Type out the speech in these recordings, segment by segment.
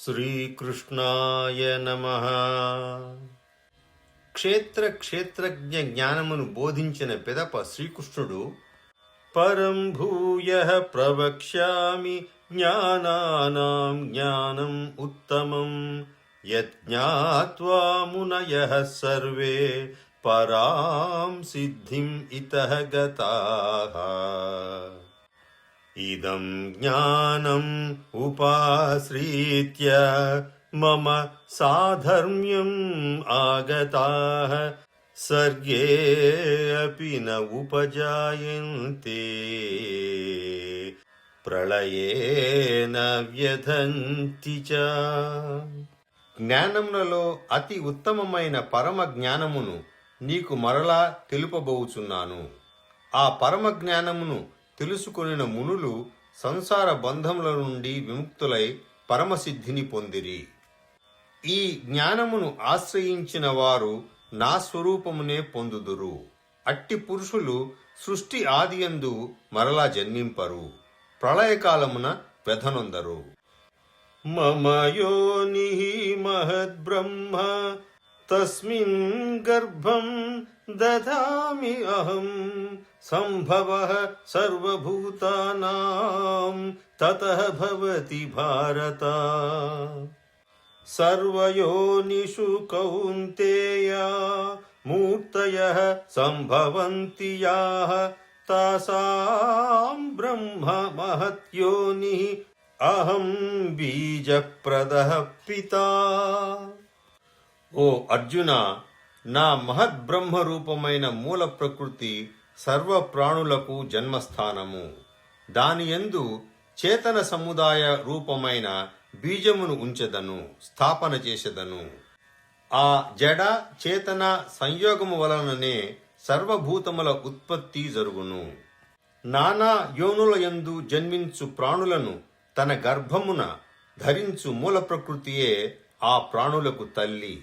శ్రీకృష్ణాయ నమః. క్షేత్రజ్ఞ జ్ఞానమును బోధించిన పిదప శ్రీకృష్ణుడు పరం భూయః ప్రవక్ష్యామి జ్ఞానానాం జ్ఞానం ఉత్తమం యజ్ఞాత్వా మునయః సర్వే పరాం సిద్ధిం ఇతః గతాః. ఇదం జ్ఞానం ఉపాశ్రిత్య మమ సాధర్మ్యం ఆగతాః సర్గే అపి న ఉపజాయంతే ప్రళయే న వ్యథంతి చ. జ్ఞానములలో అతి ఉత్తమమైన పరమ జ్ఞానమును నీకు మరలా తెలుపబోచున్నాను. ఆ పరమ జ్ఞానమును తెలుసుకొనిన మునులు సంసార బంధముల నుండి విముక్తులై పరమసిద్ధిని పొందిరి. ఈ జ్ఞానమును ఆశ్రయించిన వారు నా స్వరూపమునే పొందుదురు. అట్టి పురుషులు సృష్టి ఆదియందు మరలా జన్మింపరు, ప్రళయకాలమున వ్యధనొందరు. మమ యోనిః మహద్బ్రహ్మ తస్మిన్ గర్భం దధామి అహం సంభవః సర్వభూతానాం తతః భవతి భారత. సర్వయోనిషు కౌంతేయ మూర్తయః సంభవంతి యాః తాసాం బ్రహ్మ మహత్యోనిః అహం బీజప్రదః పితా. ఓ అర్జున, నా మహద్బ్రహ్మ రూపమైన మూల ప్రకృతి సర్వ ప్రాణులకు జన్మస్థానము. దానియందు చేతన సముదాయ రూపమైన బీజమును ఉంచెదను, స్థాపన చేసెదను. ఆ జడ చేతన సంయోగము వలననే సర్వభూతముల ఉత్పత్తి జరుగును. నానా యోనుల యందు జన్మించు ప్రాణులను తన గర్భమున ధరించు మూల ప్రకృతియే ఆ ప్రాణులకు తల్లి.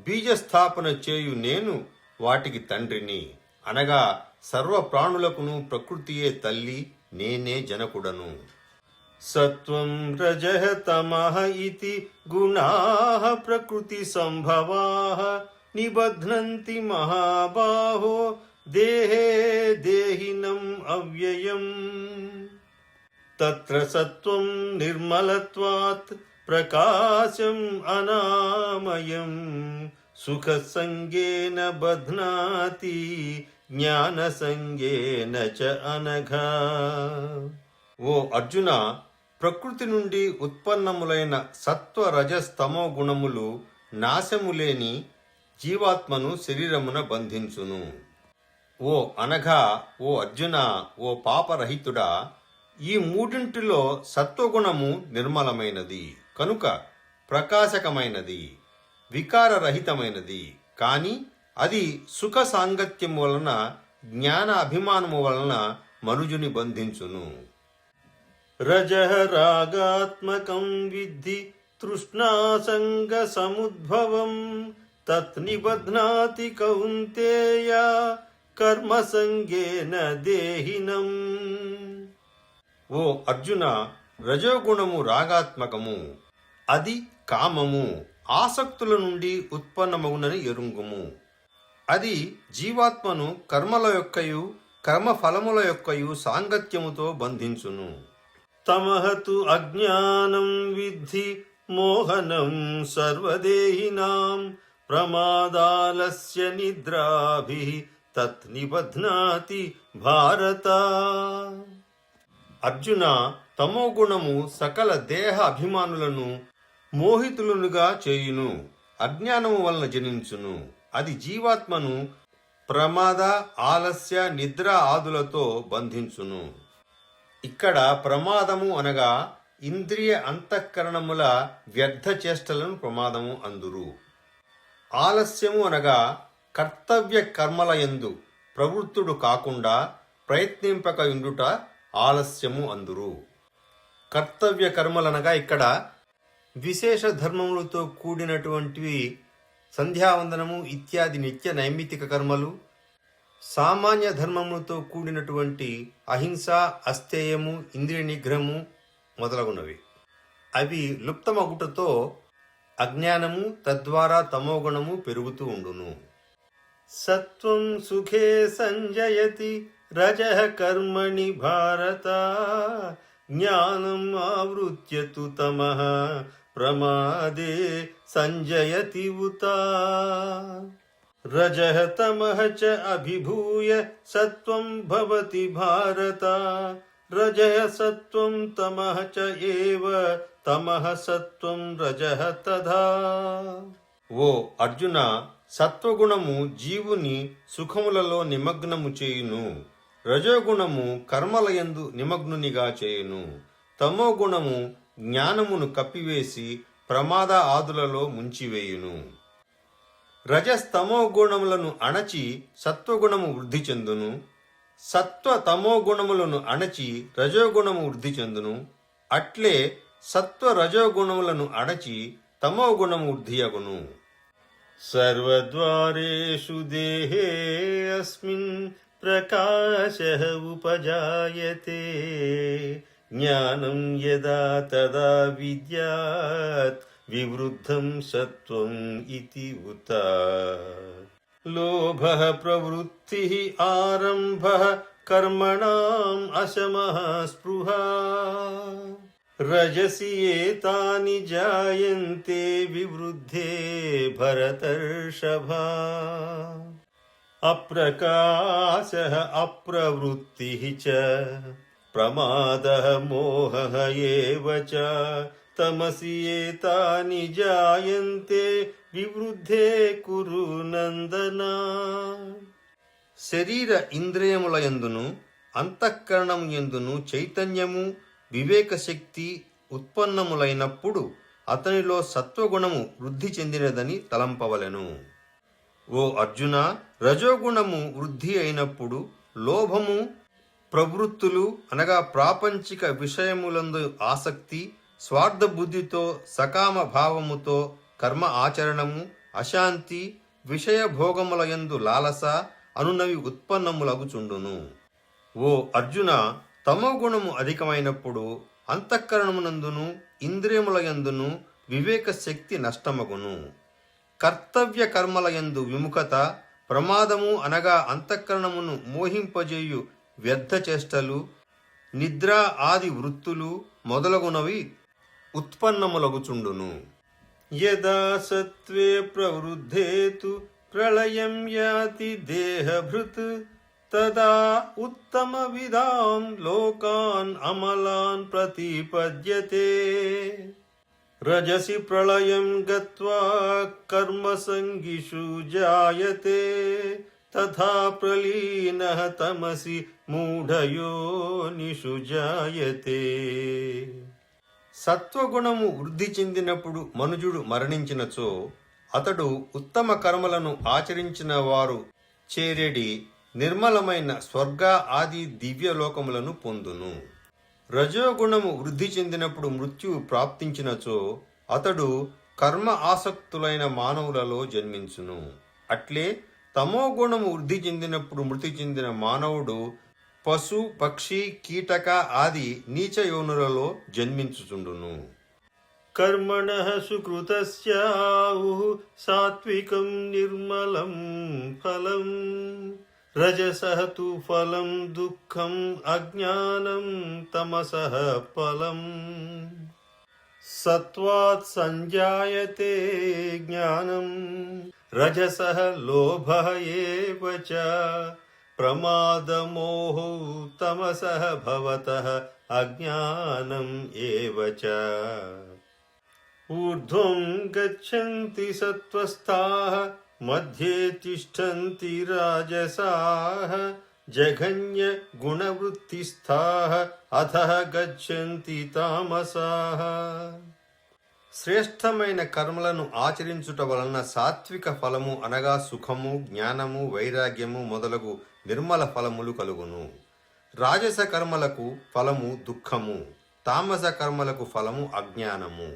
బీజస్థాపన చేయు నేను వాటికి తండ్రిని, అనగా సర్వ ప్రాణులకును ప్రకృతియే తల్లి, నేనే జనకుడను. సత్వం రజః తమః ఇతి గుణాః ప్రకృతి సంభవాః నిబధ్నంతి మహాబాహో దేహే దేహినం అవ్యయం. తత్ర సత్వం నిర్మలత్వాత్ ప్రకాశం అనామయం సుఖసంగేన బధ్నాతి జ్ఞానసంగేన చ అనఘా. ఓ అర్జున, ప్రకృతి నుండి ఉత్పన్నములైన సత్వ రజస్తమో గుణములు నాశములేని జీవాత్మను శరీరమున బంధించును. ఓ అనఘా, ఓ అర్జున, ఓ పాపరహితుడా, ఈ మూడింటిలో సత్వగుణము నిర్మలమైనది కనుక ప్రకాశకమైనది, వికారరహితమైనది. కాని అది సుఖ సాంగత్యము వలన, జ్ఞాన అభిమానము వలన మనుజుని బంధించును. రజః రాగాత్మకం విద్ధి తృష్ణాసంగ సముద్భవం తత్ నిబధ్నాతి కౌంతేయ కర్మసంగేన దేహినం. ఓ అర్జున, రజోగుణము రాగాత్మకము, అది కామము, ఆసక్తుల నుండి ఉత్పన్నమగునని ఎరుంగుము. అది జీవాత్మను కర్మల యొక్కయు కర్మఫలముల యొక్కయు సాంగత్యముతో బంధించును. తమః తు అజ్ఞానం విద్ధి మోహనం సర్వదేహినాం ప్రమాదాలస్య నిద్రాభిః తత్ నిబధ్నాతి భారత. అర్జున, తమోగుణము సకల దేహ అభిమానులను మోహితులనుగా చేయును, అజ్ఞానము వలన జనించును. అది జీవాత్మను ప్రమాద, ఆలస్య, నిద్ర ఆదులతో బంధించును. ఇక్కడ ప్రమాదము అనగా ఇంద్రియ అంతఃకరణముల వ్యర్థ చేష్టలను ప్రమాదము అందురు. ఆలస్యము అనగా కర్తవ్య కర్మలయందు ప్రవృత్తుడు కాకుండా ప్రయత్నింపక ఉండుట ఆలస్యము అందురు. కర్తవ్య కర్మలనగా ఇక్కడ విశేష ధర్మములతో కూడినటువంటివి సంధ్యావందనము ఇత్యాది నిత్య నైమిత్తిక కర్మలు, సామాన్య ధర్మములతో కూడినటువంటి అహింస, అస్థేయము, ఇంద్రియ నిగ్రహము మొదలగునవి. అవి లుప్తమగుటతో అజ్ఞానము తద్వారా తమోగుణము పెరుగుతూ ఉండును. సత్వం సుఖే సంజయతి రజః కర్మణి భారత జ్ఞానం ఆవృత్య తు తమః ప్రమాదే సంజయతి ఉత. రజః తమః చ అభిభూయ సత్వం భవతి భారత రజః సత్వం తమః చ ఏవ తమః సత్వం రజః తథా. ఓ అర్జున, సత్వగుణము జీవుని సుఖములలో నిమగ్నము చేయును, రజోగుణము కర్మలయందు నిమగ్నునిగా చేయును, తమోగుణము జ్ఞానమును కప్పివేసి ప్రమాద ఆదులలో ముంచివేయును. రజస్తమో గుణములను అణచి సత్వగుణము వృద్ధి చెందును, సత్వ తమో గుణములను అణచి రజోగుణము వృద్ధి చెందును. అట్లే సత్వ రజోగుణములను అణచి తమో గుణము వృద్ధియగును. సర్వద్వారేషు దేహే అస్మిన్ ప్రకాశః ఉపజాయతే జ్ఞానం యదా తదా విద్యాత్ వివృద్ధం సత్వం ఇతి ఉత. లోభః ప్రవృత్తిః ఆరంభః కర్మణాం అశమః స్పృహా రజసి ఏతాని జాయంతే వివృద్ధే భరతర్షభా. అప్రకాశః అప్రవృత్తిః చ ప్రమాదః మోహః ఏవ చ తమసి ఏతాని జాయంతే వివృద్ధే కురు నందన. శరీర ఇంద్రియములయందును అంతఃకరణం యందును చైతన్యము వివేక శక్తి ఉత్పన్నములైనప్పుడు అతనిలో సత్వగుణము వృద్ధి చెందినదని తలంపవలెను. ఓ అర్జున, రజోగుణము వృద్ధి అయినప్పుడు లోభము, ప్రవృత్తులు అనగా ప్రాపంచిక విషయములందు ఆసక్తి, స్వార్థ బుద్ధితో సకామ భావముతో కర్మ ఆచరణము, అశాంతి, విషయ భోగములయందు లాలస అనునవి ఉత్పన్నములగుచుండును. ఓ అర్జున, తమోగుణము అధికమైనప్పుడు అంతఃకరణమునందును ఇంద్రియములయందును వివేక శక్తి నష్టమగును. కర్తవ్య కర్మలయందు విముఖత, ప్రమాదము అనగా అంతఃకరణమును మోహింపజేయు వ్యర్థ చేష్టలు, నిద్ర ఆది వృత్తులు మొదలగునవి ఉత్పన్నములగుచుండును. యదా సత్వే ప్రవృద్ధేతు ప్రళయం యాతి దేహభృత్ తదా ఉత్తమ విదాం లోకాన్ అమలాన్ ప్రతిపద్యతే. రజసి ప్రళయం గత్వా కర్మసంగిషు జాయతే తథా ప్రలీనః తమసి మూఢయోనిషు జాయతే. సత్వగుణము వృద్ధి చెందినప్పుడు మనుజుడు మరణించినచో అతడు ఉత్తమ కర్మలను ఆచరించిన వారు చేరెడి నిర్మలమైన స్వర్గ ఆది దివ్యలోకములను పొందును. రజోగుణము వృద్ధి చెందినప్పుడు మృత్యువు ప్రాప్తించినచో అతడు కర్మ ఆసక్తులైన మానవులలో జన్మించును. అట్లే తమోగుణము వృద్ధి చెందినప్పుడు మృతి చెందిన మానవుడు పశు, పక్షి, కీటక ఆది నీచ యోనులలో జన్మించుచుండును. కర్మణః సుకృతస్యాహుః సాత్వికం నిర్మలం ఫలం రజసః తు ఫలం దుఃఖం అజ్ఞానం తమసః ఫలం. సత్వాత్ సంజాయతే జ్ఞానం రజసః లోభః ఏవ చ ప్రమాదమోహో తమసః భవతః అజ్ఞానం ఏవ చ. ఊర్ధ్వం గచ్చంతి సత్వస్థాః మధ్యే తిష్టంతి రాజసాః జఘన్య గుణవృత్తిస్థాః అధః గచ్చంతి తామసాః. శ్రేష్టమైన కర్మలను ఆచరించుట వలన సాత్విక ఫలము అనగా సుఖము, జ్ఞానము, వైరాగ్యము మొదలగు నిర్మల ఫలములు కలుగును. రాజస కర్మలకు ఫలము దుఃఖము, తామస కర్మలకు ఫలము అజ్ఞానము.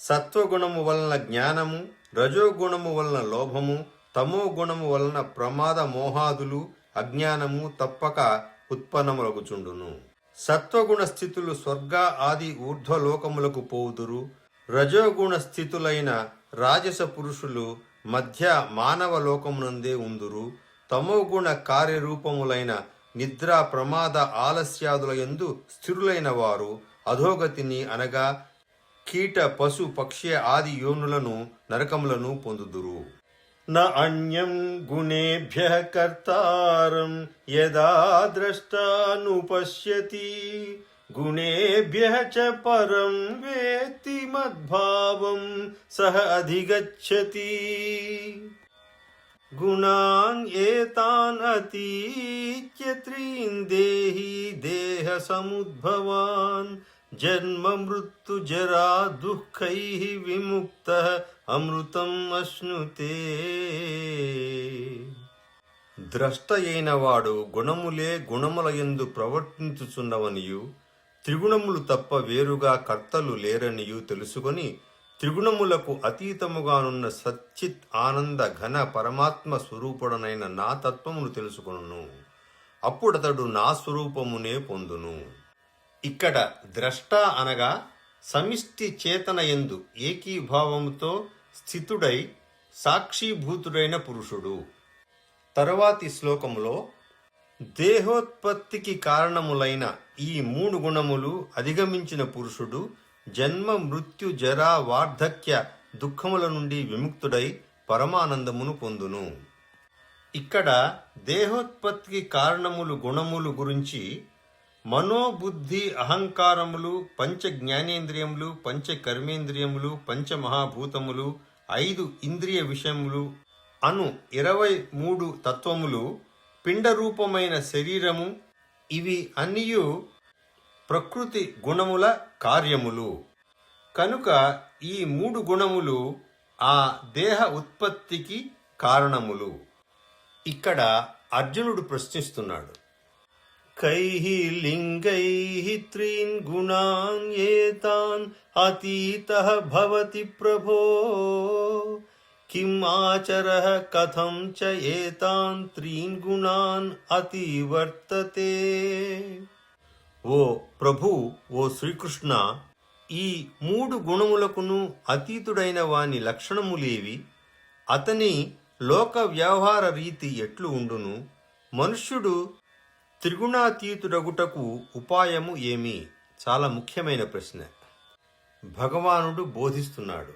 సత్వగుణము వలన జ్ఞానము, రజోగుణము వలన లోభము, తమో గుణము వలన ప్రమాద మోహాదులు, అజ్ఞానము తప్పక ఉత్పన్నములగుచుండును. సత్వగుణ స్థితులు స్వర్గ ఆది ఊర్ధ్వలోకములకు పోవుదురు. రజోగుణ స్థితులైన రాజస పురుషులు మధ్య మానవ లోకమునందే ఉందురు. తమోగుణ కార్యరూపములైన నిద్ర ప్రమాద ఆలస్యాదుల యందు స్థిరులైన వారు అధోగతిని అనగా కీట పశు పక్షి ఆది యోనులను నరకములను పొందుదురు. న అన్యం గుణేభ్యః కర్తారం యదా ద్రష్టానుపశ్యతి గుణేభ్యః చ పరం వేత్తి మద్భావం సహ అధిగచ్చతి. గుణాన్ ఏతాన్ అతీత్య త్రీన్ దేహి దేహ సముద్భవాన్ జన్మ మృత్యు జరా దుఃఖైః విముక్తః అమృతం అశ్నుతే. ద్రష్ట అయిన వాడు గుణములే గుణములయందు ప్రవర్తించుచున్నవనియు త్రిగుణములు తప్ప వేరుగా కర్తలు లేరనియు తెలుసుకొని త్రిగుణములకు అతీతముగానున్న సచ్చిత్ ఆనంద ఘన పరమాత్మ స్వరూపుడనైన నా తత్వమును తెలుసుకొనును. అప్పుడతడు నా స్వరూపమునే పొందును. ఇక్కడ ద్రష్ట అనగా సమిష్టి చేతనయందు ఏకీభావముతో స్థితుడై సాక్షిభూతుడైన పురుషుడు. తరువాతి శ్లోకములో దేహోత్పత్తికి కారణములైన ఈ 3 గుణములు అధిగమించిన పురుషుడు జన్మ మృత్యు జరా వార్ధక్య దుఃఖముల నుండి విముక్తుడై పరమానందమును పొందును. ఇక్కడ దేహోత్పత్తికి కారణములు గుణములు గురించి మనోబుద్ధి అహంకారములు పంచ జ్ఞానేంద్రియములు పంచ కర్మేంద్రియములు పంచమహాభూతములు 5 ఇంద్రియ విషయములు అను 23 తత్వములు పిండరూపమైన శరీరము ఇవి అన్నియు ప్రకృతి గుణముల కార్యములు. కనుక ఈ 3 గుణములు ఆ దేహ ఉత్పత్తికి కారణములు. ఇక్కడ అర్జునుడు ప్రశ్నిస్తున్నాడు, కైః లింగైః త్రీన్ గుణాన్ ఏతాన్ అతీతః భవతి ప్రభో కిం ఆచరః కథం చ ఏతాన్ త్రీన్ గుణాన్ అతివర్తతే. ఓ ప్రభు, ఓ శ్రీకృష్ణ, ఈ 3 గుణములకును అతీతుడైన వాని లక్షణములేవి? అతని లోక వ్యవహార రీతి ఎట్లు ఉండును? మనుష్యుడు త్రిగుణాతీతుడగుటకు ఉపాయము ఏమి? చాలా ముఖ్యమైన ప్రశ్న. భగవానుడు బోధిస్తున్నాడు,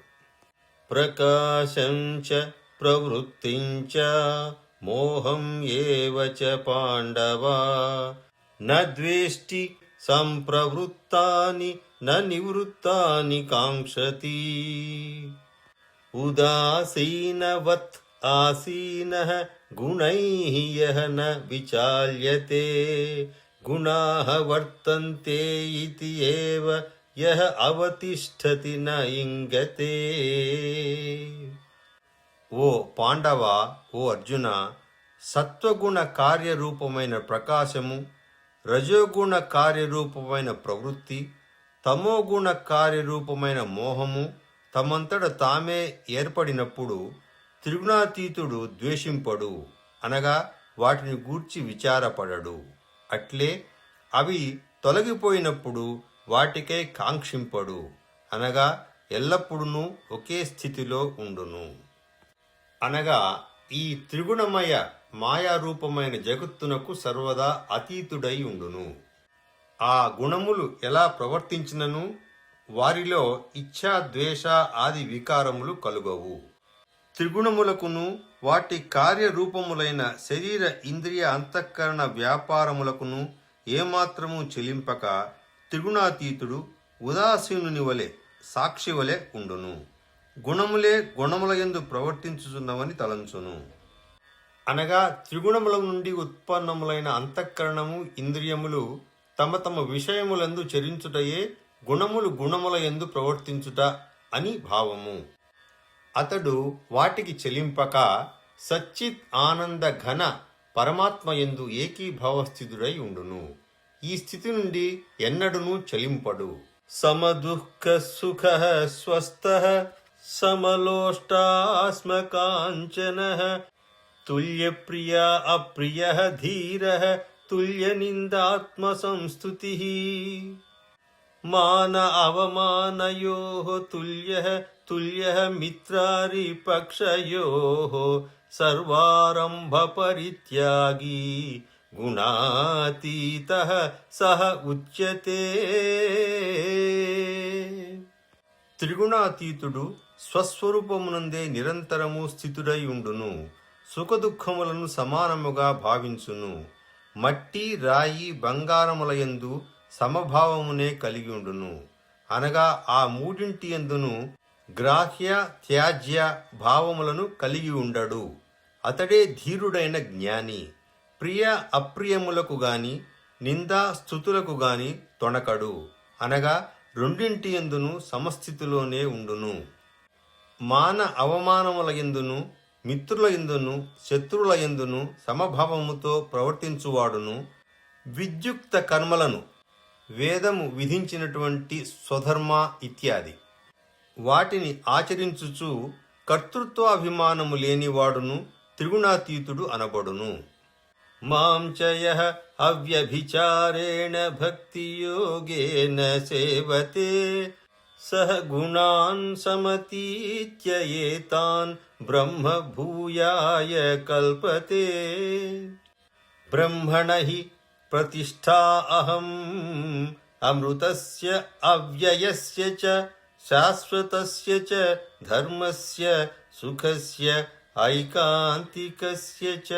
ప్రకాశం చ ప్రవృత్తిం చ మోహం ఏవ చ పాండవ న ద్వేష్టి సంప్రవృత్తాని న నివృత్తాని కాంక్షతి ఉదాసీనవత్ ఆసీనః గుణైః యః న విచాల్యతే గుణాః వర్తంతే ఇతి ఏవ యః అవతిష్ఠతి న ఇంగతే. ఓ పాండవ, ఓ అర్జున, సత్వగుణ కార్యరూపమైన ప్రకాశము, రజోగుణ కార్యరూపమైన ప్రవృత్తి, తమోగుణ కార్యరూపమైన మోహము తమంతట తామే ఏర్పడినప్పుడు త్రిగుణాతీతుడు ద్వేషింపడు, అనగా వాటిని గూర్చి విచారపడడు. అట్లే అవి తొలగిపోయినప్పుడు వాటికై కాంక్షింపడు, అనగా ఎల్లప్పుడూ ఒకే స్థితిలో ఉండును. అనగా ఈ త్రిగుణమయ మాయారూపమైన జగత్తునకు సర్వదా అతీతుడై ఉండును. ఆ గుణములు ఎలా ప్రవర్తించినను వారిలో ఇచ్ఛా ద్వేష ఆది వికారములు కలుగవు. త్రిగుణములకును వాటి కార్యరూపములైన శరీర ఇంద్రియ అంతఃకరణ వ్యాపారములకును ఏమాత్రము చెలింపక త్రిగుణాతీతుడు ఉదాసీనుని వలె సాక్షి వలె ఉండును. గుణములే గుణములయందు ప్రవర్తించుచున్నవని తలంచును. అనగా త్రిగుణముల నుండి ఉత్పన్నములైన అంతఃకరణము ఇంద్రియములు తమ తమ విషయములందు చరించుటయే గుణములు గుణములయందు ప్రవర్తించుట అని భావము. అతడు వాటికి చెలింపక సచ్చిత్ ఆనంద ఘన పరమాత్మయందు ఏకీభావస్థితుడై ఉండును. ఈ స్థితి నుండి ఎన్నడునూ చలింపడు. సమదుఃఖ సుఖ స్వస్థ సమలోష్టాస్మకాంచన తుల్య ప్రియ అప్రియ ధీర తుల్య నిందాత్మ సంస్తుతి మాన అవమానయో తుల్య మిత్రారిపక్షయో సర్వారంభ పరిత్యాగి గుణాతీతః సహ ఉచ్యతే. త్రిగుణాతీతుడు స్వస్వరూపమునందే నిరంతరము స్థితుడై ఉండును. సుఖదుఖములను సమానముగా భావించును. మట్టి రాయి బంగారములయందు సమభావమునే కలిగి ఉండును. అనగా ఆ మూడింటి యందును గ్రాహ్య త్యాజ్య భావములను కలిగి ఉండడు. అతడే ధీరుడైన జ్ఞాని. ప్రియ అప్రియములకు గాని నిందా స్తుతులకు గాని తొణకడు. అనగా రెండింటి యందును సమస్థితిలోనే ఉండును. మాన అవమానముల యందును మిత్రుల యందును శత్రువుల యందును సమభావముతో ప్రవర్తించువాడును. విద్యుక్త కర్మలను వేదము విధించినటువంటి స్వధర్మ ఇత్యాది వాటిని ఆచరించుచు కర్తృత్వాభిమానము లేనివాడును త్రిగుణాతీతుడు అనబడును. మాం చ యః అవ్యభిచారేణ భక్తియోగేన సేవతే సహ గుణాన్ సమతీత్య ఏతాన్ బ్రహ్మ భూయాయ కల్పతే. బ్రహ్మణ హి ప్రతిష్ఠా అహం అమృతస్య అవ్యయస్య చ శాశ్వతస్య చ ధర్మస్య సుఖస్య ఐకాంతికస్య చ.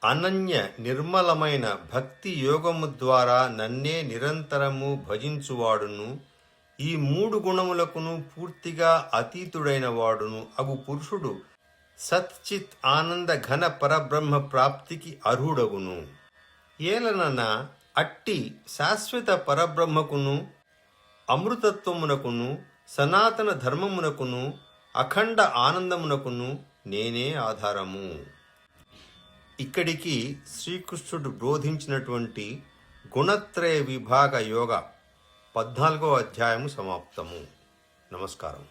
అనన్య నిర్మలమైన భక్తి యోగము ద్వారా నన్నే నిరంతరము భజించువాడును. ఈ మూడు గుణములకును పూర్తిగా అతీతుడైన వాడును అగు పురుషుడు సచ్చిత్ ఆనంద ఘన పరబ్రహ్మ ప్రాప్తికి అర్హుడగును. ఏలనన అట్టి శాశ్వత పరబ్రహ్మకును అమృతత్వమునకును సనాతన ధర్మమునకును అఖండ ఆనందమునకును నేనే ఆధారము. ఇక్కడికి శ్రీకృష్ణుడు బోధించినటువంటి గుణత్రయ విభాగ యోగ 14వ అధ్యాయము సమాప్తము. నమస్కారం.